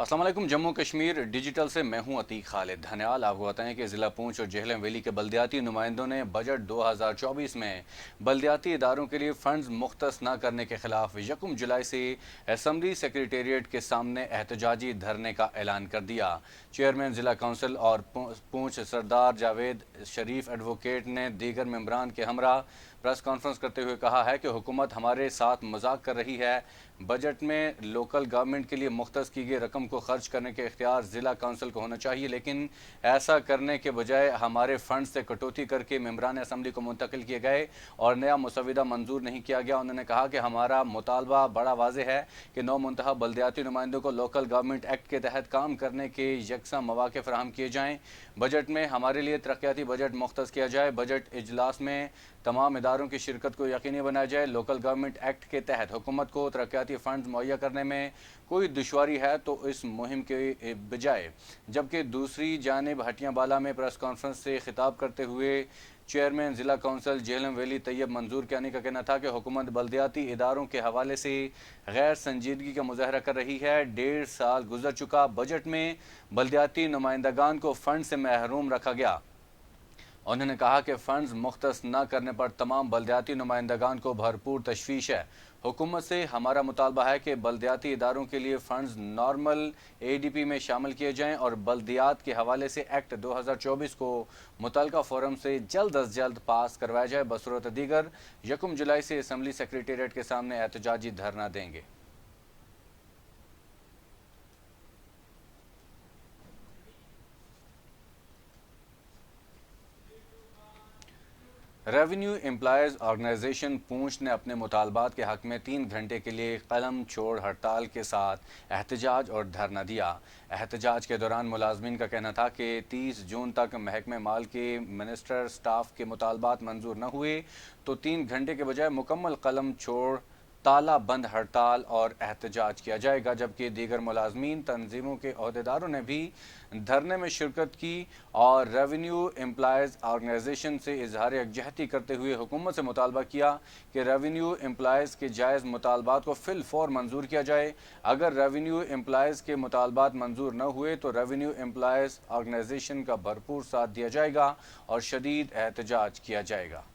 अस्सलाम वालेकुम। जम्मू कश्मीर डिजिटल से मैं हूं अतीक खालिद धन्याल। आपको बताएं कि ज़िला पूंछ और जेहलम वैली के बल्दियाती नुमाइंदों ने बजट 2024 में बल्दियाती इदारों के लिए फ़ंड्स मुख्तस न करने के खिलाफ 1 जुलाई से असम्बली सेक्रेटेरिएट के सामने एहतजाजी धरने का ऐलान कर दिया। चेयरमैन ज़िला कौंसिल और पूंछ सरदार जावेद शरीफ एडवोकेट ने दीगर मेंबरान के हमरा प्रेस कॉन्फ्रेंस करते हुए कहा है कि हुकूमत हमारे साथ मजाक कर रही है। बजट में लोकल गवर्नमेंट के लिए मुख्तस की गई रकम को खर्च करने के इख्तियार ज़िला काउंसिल को होना चाहिए, लेकिन ऐसा करने के बजाय हमारे फंड से कटौती करके मेंबरान असम्बली को मुंतकिल किए गए और नया मुसविदा मंजूर नहीं किया गया। उन्होंने कहा कि हमारा मुतालबा बड़ा वाज़ेह है कि नौ मुंतखब बल्दियाती नुमाइंदों को लोकल गवर्नमेंट एक्ट के तहत काम करने के यकसा मौके फराहम किए जाएँ। बजट में हमारे लिए तरक्याती बजट मुख्तस किया जाए। बजट इजलास में तमाम इदारों की शिरकत को यकीनी बनाया जाए। लोकल गवर्नमेंट एक्ट के तहत हुकूमत को तरक्याती फ़ंड मुहैया करने में कोई दुश्वारी है तो इस मुहिम के बजाय। जबकि दूसरी जानिब हटियां बाला में प्रेस कॉन्फ्रेंस से खिताब करते हुए चेयरमैन ज़िला कौंसिल जेहलम वैली तैयब मंजूर कियानी का कहना था कि हुकूमत बल्दियाती इदारों के हवाले से गैर संजीदगी का मुजाहरा कर रही है। 1.5 साल गुजर चुका, बजट में बल्दियाती नुमाइंदगान को फ़ंड से महरूम रखा गया। उन्होंने कहा कि फ़ंड्स मुख्तस न करने पर तमाम बल्दियाती नुमाइंदगान को भरपूर तशवीश है। हुकूमत से हमारा मुतालबा है कि बल्दियाती इदारों के लिए फ़ंड्स नॉर्मल ADP में शामिल किए जाएँ और बल्दियात के हवाले से एक्ट 2024 को मुतलका फोरम से जल्द अज जल्द पास करवाया जाए। बसूरत दीगर 1 जुलाई से असम्बली सेक्रेटेरिएट के सामने एहतजाजी धरना देंगे। रेवेन्यू एम्प्लॉयज़ ऑर्गेनाइजेशन पूंछ ने अपने मुतालबात के हक़ में 3 घंटे के लिए कलम छोड़ हड़ताल के साथ एहतजाज और धरना दिया। एहतजाज के दौरान मुलाजमीन का कहना था कि 30 जून तक महकमे माल के मिनिस्टर स्टाफ के मुतालबात मंजूर न हुए तो 3 घंटे के बजाय मुकम्मल कलम छोड़ ताला बंद हड़ताल और एहतजाज किया जाएगा। जबकि दीगर मुलाजमीन तंजीमों के अहदेदारों ने भी धरने में शिरकत की और रेवेन्यू एम्प्लॉयज़ ऑर्गेनाइजेशन से इजहार यकजहती करते हुए हुकूमत से मुतालबा किया कि रेवेन्यू एम्प्लॉयज़ के जायज़ मुतालबात को फिल फौर मंजूर किया जाए। अगर रेवेन्यू एम्प्लॉयज़ के मुतालबात मंजूर न हुए तो रेवेन्यू एम्प्लॉयज़ ऑर्गेनाइजेशन का भरपूर साथ दिया जाएगा और शदीद एहतजाज किया जाएगा।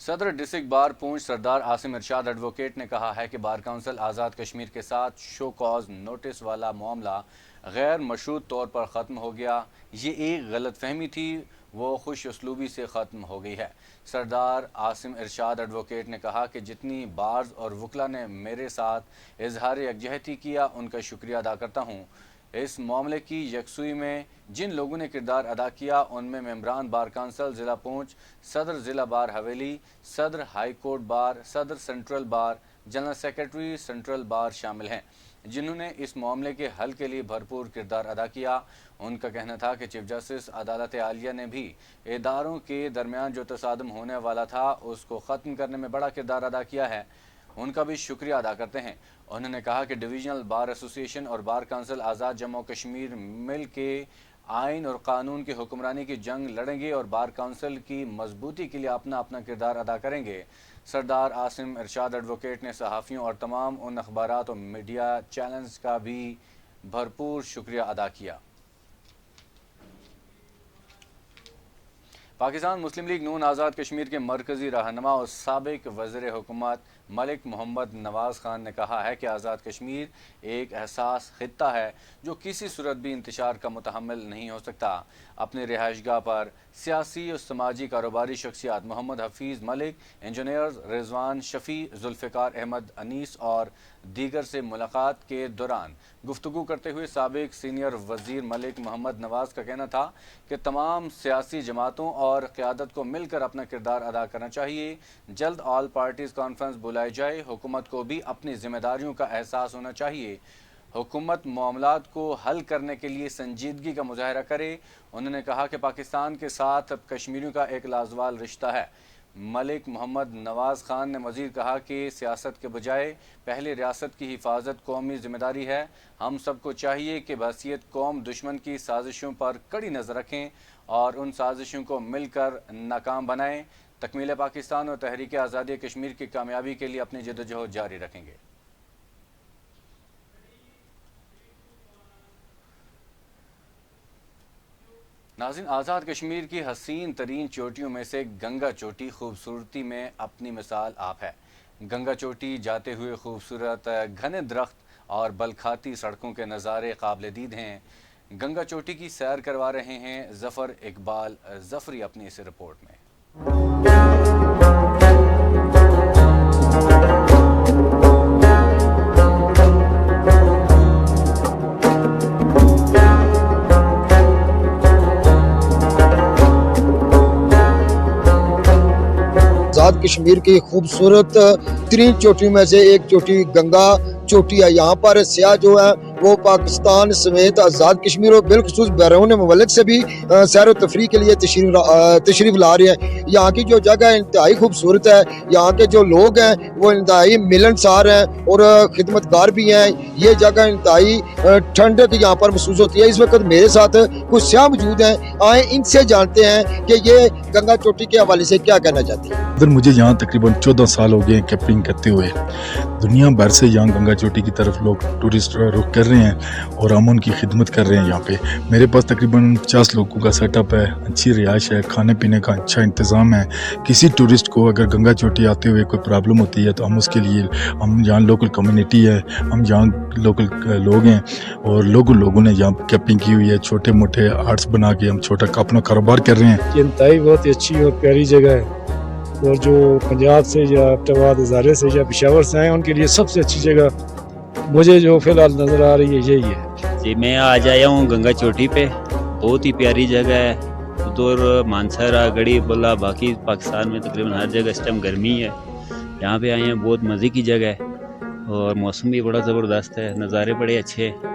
सदर डिस्ट्रिक्ट बार पूंछ सरदार आसिम इरशाद एडवोकेट ने कहा है कि बार काउंसिल आज़ाद कश्मीर के साथ शो कॉज नोटिस वाला मामला गैर मशरूत तौर पर ख़त्म हो गया। ये एक गलत फहमी थी, वो खुश उसलूबी से ख़त्म हो गई है। सरदार आसिम इरशाद एडवोकेट ने कहा कि जितनी बार्स और वकला ने मेरे साथ इजहार यकजहती किया उनका शुक्रिया अदा करता हूँ। इस मामले की यकसुई में जिन लोगों ने किरदार अदा किया उनमें मेंबरान बार काउंसिल ज़िला पूंछ, सदर ज़िला बार हवेली, सदर हाई कोर्ट बार, सदर central bar, general secretary central bar शामिल हैं, जिन्होंने इस मामले के हल के लिए भरपूर किरदार अदा किया। उनका कहना था कि चीफ जस्टिस अदालत आलिया ने भी इदारों के दरमियान जो तसादम होने वाला था उसको ख़त्म करने में बड़ा किरदार अदा किया है, उनका भी शुक्रिया अदा करते हैं। उन्होंने कहा कि डिवीजनल बार एसोसिएशन और बार काउंसिल आज़ाद जम्मू कश्मीर मिल के आइन और कानून की हुक्मरानी की जंग लड़ेंगे और बार काउंसिल की मजबूती के लिए अपना अपना किरदार अदा करेंगे। सरदार आसिम इरशाद एडवोकेट ने सहाफ़ियों और तमाम उन अखबारात और मीडिया चैनल्स का भी भरपूर शुक्रिया अदा किया। पाकिस्तान मुस्लिम लीग नून आज़ाद कश्मीर के मरकज़ी रहनुमा और साबिक वज़ीर हुकूमत मलिक मोहम्मद नवाज़ खान ने कहा है कि आज़ाद कश्मीर एक एहसास खित्ता है जो किसी सूरत भी इंतशार का मुतहम्मिल नहीं हो सकता। अपनी रिहाइशगाह पर सियासी और समाजी कारोबारी शख्सियात मोहम्मद हफीज़ मलिक, इंजीनियर रिजवान शफ़ी, जुल्फ़िकार अहमद अनीस और दीगर से मुलाकात के दौरान गुफ्तगू करते हुए साबिक सीनियर वज़ीर मलिक मोहम्मद नवाज़ का कहना था कि तमाम सियासी जमातों और क़यादत को मिलकर अपना किरदार अदा करना चाहिए। जल्द ऑल पार्टीज़ कॉन्फ्रेंस बुलाई जाए। हुकूमत को भी अपनी जिम्मेदारियों का एहसास होना चाहिए। हुकूमत मामलात को हल करने के लिए संजीदगी का मुजाहरा करे। उन्होंने कहा कि पाकिस्तान के साथ कश्मीरियों का एक लाजवाल रिश्ता है। मलिक मोहम्मद नवाज़ खान ने मज़ीद कहा कि सियासत के बजाय पहले रियासत की हिफाजत कौमी ज़िम्मेदारी है। हम सबको चाहिए कि बहसीत कौम दुश्मन की साजिशों पर कड़ी नज़र रखें और उन साजिशों को मिलकर नाकाम बनाएं। تکمیل پاکستان اور تحریک آزادی کشمیر کی کامیابی کے لیے اپنی جدوجہد جاری رکھیں گے۔ ناظرین، آزاد کشمیر کی حسین ترین چوٹیوں میں سے گنگا چوٹی خوبصورتی میں اپنی مثال آپ ہے۔ گنگا چوٹی جاتے ہوئے خوبصورت گھنے درخت اور بلکھاتی سڑکوں کے نظارے قابل دید ہیں۔ گنگا چوٹی کی سیر کروا رہے ہیں ظفر اقبال ظفری اپنی اس رپورٹ میں۔ آزاد کشمیر کی خوبصورت ترین چوٹیوں میں سے ایک چوٹی گنگا چوٹی ہے۔ یہاں پر سیاح جو ہے وہ پاکستان سمیت آزاد کشمیر اور بالخصوص بیرون ممالک سے بھی سیر و تفریح کے لیے تشریف لا رہے ہیں۔ یہاں کی جو جگہ انتہائی خوبصورت ہے، یہاں کے جو لوگ ہیں وہ انتہائی ملنسار ہیں اور خدمتگار بھی ہیں۔ یہ جگہ انتہائی ٹھنڈک یہاں پر محسوس ہوتی ہے۔ اس وقت میرے ساتھ کچھ سیاح موجود ہیں، آئیں ان سے جانتے ہیں کہ یہ گنگا چوٹی کے حوالے سے کیا کہنا چاہتے ہیں۔ مجھے یہاں تقریباً 14 سال ہو گئے ہیں کیمپنگ کرتے ہوئے۔ دنیا بھر سے یہاں گنگا چوٹی کی طرف لوگ ٹورسٹ رخ کر رہے ہیں اور ہم ان کی خدمت کر رہے ہیں۔ یہاں پہ میرے پاس تقریباً 50 لوگوں کا سیٹ اپ ہے، اچھی رہائش ہے، کھانے پینے کا اچھا انتظام ہے۔ کسی ٹورسٹ کو اگر گنگا چوٹی آتے ہوئے کوئی پرابلم ہوتی ہے تو ہم اس کے لیے، ہم یہاں لوکل کمیونٹی ہے، ہم یہاں لوکل لوگ ہیں اور لوگوں نے یہاں کیمپنگ کی ہوئی ہے، چھوٹے موٹے آرٹس بنا کے ہم چھوٹا اپنا کاروبار کر رہے ہیں۔ یہ انتہائی بہت ہی اچھی اور پیاری جگہ ہے، اور جو پنجاب سے یا آباد ہزارے سے یا پشاور سے آئے ہیں ان کے لیے سب سے اچھی جگہ مجھے جو فی الحال نظر آ رہی ہے یہی ہے۔ جی میں آج آیا ہوں گنگا چوٹی پہ، بہت ہی پیاری جگہ ہے۔ ادھر مانسہرہ گڑھی بلا باقی پاکستان میں تقریباً ہر جگہ اس ٹائم گرمی ہے، یہاں پہ آئے ہیں بہت مزے کی جگہ ہے اور موسم بھی بڑا زبردست ہے، نظارے بڑے اچھے ہیں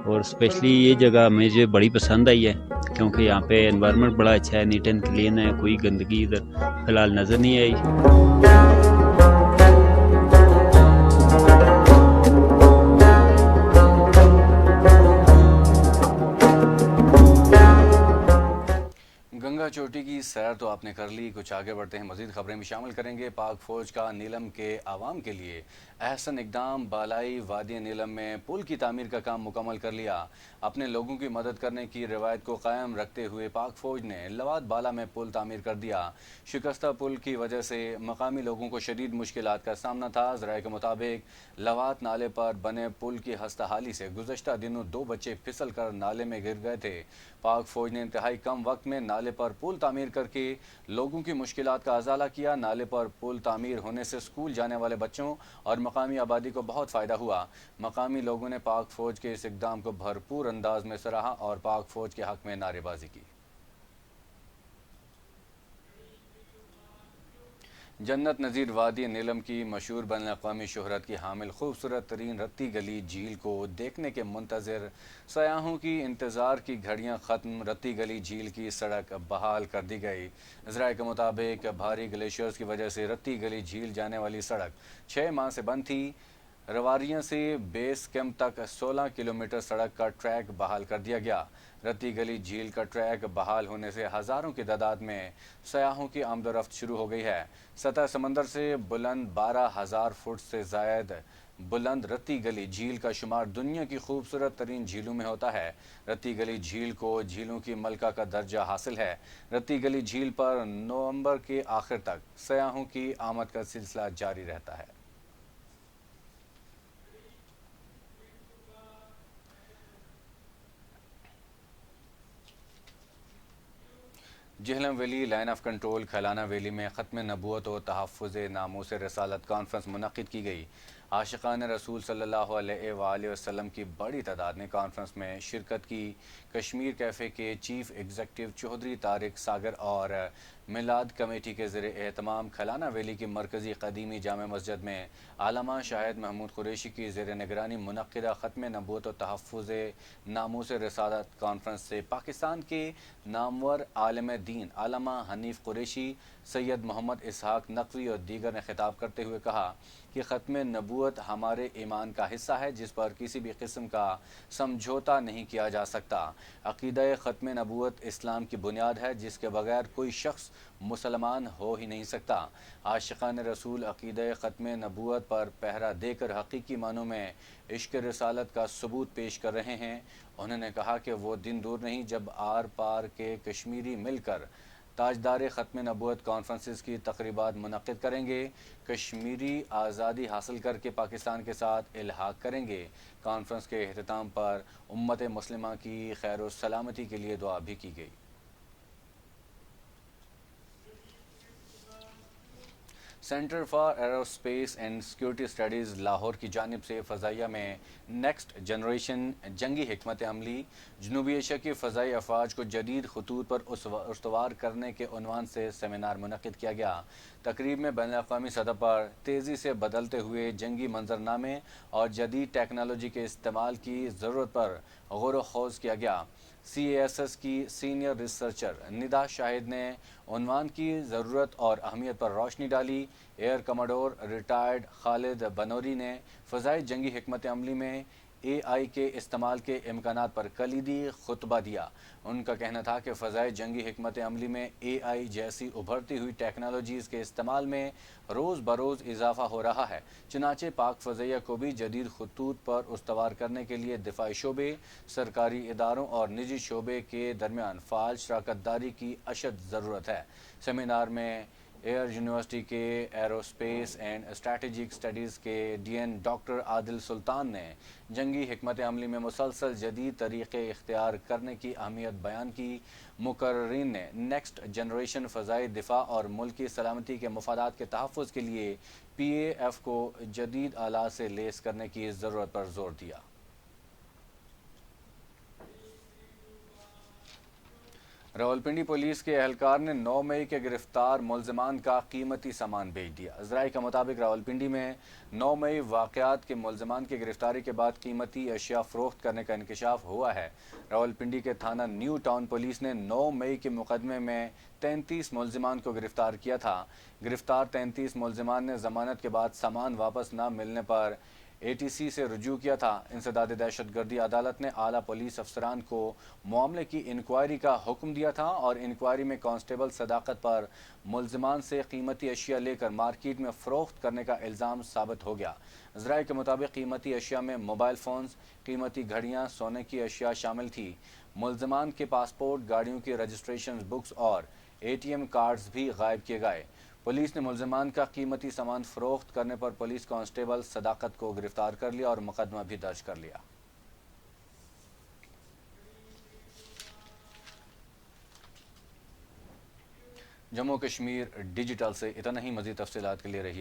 اور اسپیشلی یہ جگہ مجھے بڑی پسند آئی ہے کیونکہ یہاں پہ انوائرمنٹ بڑا اچھا ہے، نیٹ اینڈ کلین ہے، کوئی گندگی ادھر فی الحال نظر نہیں آئی۔ گنگا چوٹی کی سیر تو آپ نے کر لی، کچھ آگے بڑھتے ہیں، مزید خبریں بھی شامل کریں گے۔ پاک فوج کا نیلم کے عوام کے لیے احسن اقدام، بالائی وادی نیلم میں پل کی تعمیر کا کام مکمل کر لیا۔ اپنے لوگوں کی مدد کرنے کی روایت کو قائم رکھتے ہوئے پاک فوج نے لوات بالا میں پل تعمیر کر دیا۔ شکستہ پل کی وجہ سے مقامی لوگوں کو شدید مشکلات کا سامنا تھا۔ ذرائع کے مطابق لوات نالے پر بنے پل کی خستحالی سے گزشتہ دنوں 2 بچے پھسل کر نالے میں گر گئے تھے۔ پاک فوج نے انتہائی کم وقت میں نالے پر پل تعمیر کر کے لوگوں کی مشکلات کا ازالہ کیا۔ نالے پر پل تعمیر ہونے سے اسکول جانے والے بچوں اور مقامی آبادی کو بہت فائدہ ہوا۔ مقامی لوگوں نے پاک فوج کے اس اقدام کو بھرپور انداز میں سراہا اور پاک فوج کے حق میں نعرے بازی کی۔ جنت نظیر وادی نیلم کی مشہور بین الاقوامی شہرت کی حامل خوبصورت ترین رتی گلی جھیل کو دیکھنے کے منتظر سیاحوں کی انتظار کی گھڑیاں ختم۔ رتی گلی جھیل کی سڑک بحال کر دی گئی۔ ذرائع کے مطابق بھاری گلیشیئرز کی وجہ سے رتی گلی جھیل جانے والی سڑک 6 ماہ سے بند تھی۔ رواریاں سے بیس کیمپ تک 16 کلومیٹر سڑک کا ٹریک بحال کر دیا گیا۔ رتی گلی جھیل کا ٹریک بحال ہونے سے ہزاروں کی تعداد میں سیاحوں کی آمد و رفت شروع ہو گئی ہے۔ سطح سمندر سے بلند 12,000 فٹ سے زائد بلند رتی گلی جھیل کا شمار دنیا کی خوبصورت ترین جھیلوں میں ہوتا ہے۔ رتی گلی جھیل کو جھیلوں کی ملکہ کا درجہ حاصل ہے۔ رتی گلی جھیل پر نومبر کے آخر تک سیاحوں کی آمد کا سلسلہ جاری رہتا ہے۔ Jhelum valley line of control Khalana valley میں ختم نبوت و تحفظ ناموس رسالت کانفرنس منعقد کی گئی۔ عاشقان رسول صلی اللہ علیہ وآلہ وسلم کی بڑی تعداد نے کانفرنس میں شرکت کی۔ کشمیر کیفے کے چیف ایگزیکٹو چودھری طارق ساگر اور میلاد کمیٹی کے زیر اہتمام کھلانہ ویلی کی مرکزی قدیمی جامع مسجد میں علامہ شاہد محمود قریشی کی زیر نگرانی منعقدہ ختم نبوت و تحفظ ناموس رسالت کانفرنس سے پاکستان کے نامور عالم دین علامہ حنیف قریشی، سید محمد اسحاق نقوی اور دیگر نے خطاب کرتے ہوئے کہا کہ ختم نبوت नबूवत हमारे ईमान का हिस्सा है जिस पर किसी भी किस्म का समझौता नहीं किया जा सकता। अक़ीदा ख़त्म नबूवत इस्लाम की बुनियाद है जिसके बगैर कोई शख्स मुसलमान हो ही नहीं सकता। आशिक़ान रसूल अक़ीदा ख़त्म नबूवत पर पहरा देकर हकीकी मानों में इश्क़ रिसालत का सबूत पेश कर रहे हैं। उन्होंने कहा कि वो दिन दूर नहीं जब आर पार के कश्मीरी मिलकर ताजदार ख़त्म नबूवत कॉन्फ्रेंसेस की तक़रीबात मुनक़्क़िद करेंगे। कश्मीरी आज़ादी हासिल करके पाकिस्तान के साथ इल्हाक़ करेंगे। कॉन्फ्रेंस के अख्ताम पर उम्मत मुस्लिमा की खैर व सलामती के लिए दुआ भी की गई। Centre for aerospace and security studies Lahore की जानिब से फ़ज़ाइया में नेक्स्ट जनरेशन जंगी हिकमत अमली जनूबी एशिया की फ़ज़ाई अफवाज को जदीद खतूत पर उस्तवार करने के उन्वान से सेमिनार मुनक़्क़िद किया गया। तकरीब में बैनुल-अक़वामी सतह पर तेज़ी से बदलते हुए जंगी मंजरनामे और जदीद टेक्नोलॉजी के इस्तेमाल की ज़रूरत पर गौर व ख़ौज़ किया गया। CASS की सीनियर रिसर्चर निदा शाहिद ने उन्वान की ज़रूरत और अहमियत पर रोशनी डाली। एयर कमांडोर रिटायर्ड खालिद बनौरी ने फ़ज़ाई जंगी हिकमत अमली में AI के इस्तेमाल के इम्कानात पर कलीदी खुतबा दिया। उनका कहना था कि फ़ज़ाई जंगी हिकमत अमली में AI जैसी उभरती हुई टेक्नोलॉजीज़ के इस्तेमाल में रोज़ बरोज़ इजाफ़ा हो रहा है। चुनाचे पाक फ़ज़ाइया को भी जदीद खतूत पर उस्तवार करने के लिए दिफ़ाई शोबे, सरकारी इदारों और निजी शोबे के दरमियान फ़ाल शराकत दारी की अशद ज़रूरत है। सेमिनार में एयर यूनिवर्सिटी के एरोस्पेस एंड स्ट्रेटेजिक स्टडीज़ के DN डॉक्टर आदिल सुल्तान ने जंगी हिकमत अमली में मुसलसल जदीद तरीक़े इख्तियार करने की अहमियत बयान की। मुकर्रिरीन ने नेक्स्ट जनरेशन फ़ज़ाई दिफ़ा और मुल्की सलामती के मफादात के तहफ़्फ़ुज़ के लिए PAF को जदीद आलात से लेस करने की ज़रूरत पर ज़ोर दिया। रावलपिंडी पुलिस के एहलकार ने 9 मई के गिरफ्तार मुलजमान का कीमती सामान बेच दिया। ज़राए के मुताबिक रावलपिंडी में 9 मई वाक़यात के मुलजमान की गिरफ्तारी के बाद कीमती अशिया फ़रोख्त करने का इंकशाफ हुआ है। रावलपिंडी के थाना न्यू टाउन पुलिस ने 9 मई के मुकदमे में 33 मुलजमान को गिरफ्तार किया था। गिरफ्तार 33 मुलजमान ने ज़मानत के बाद सामान वापस न मिलने पर ATC से रुजू किया था। इंसदाद दहशतगर्दी अदालत ने आला पुलिस अफसरान को मामले की इंक्वायरी का हुक्म दिया था और इंक्वायरी में कांस्टेबल सदाकत पर मुलजमान से कीमती अशिया लेकर मार्केट में फ़रोख्त करने का इल्ज़ाम साबित हो गया। ज़राए के मुताबिक कीमती अशिया में मोबाइल फ़ोन्स, कीमती घड़ियाँ, सोने की अशिया शामिल थी। मुलजमान के पासपोर्ट, गाड़ियों की रजिस्ट्रेशन बुक्स और ATM कार्ड्स भी गायब किए गए। पुलिस ने मुलजमान का कीमती सामान फ़रोख्त करने पर पुलिस कांस्टेबल सदाकत को गिरफ्तार कर लिया और मुकदमा भी दर्ज कर लिया। जम्मू कश्मीर डिजिटल से इतना ही। मज़ीद तफ़सीलात के लिए रहिए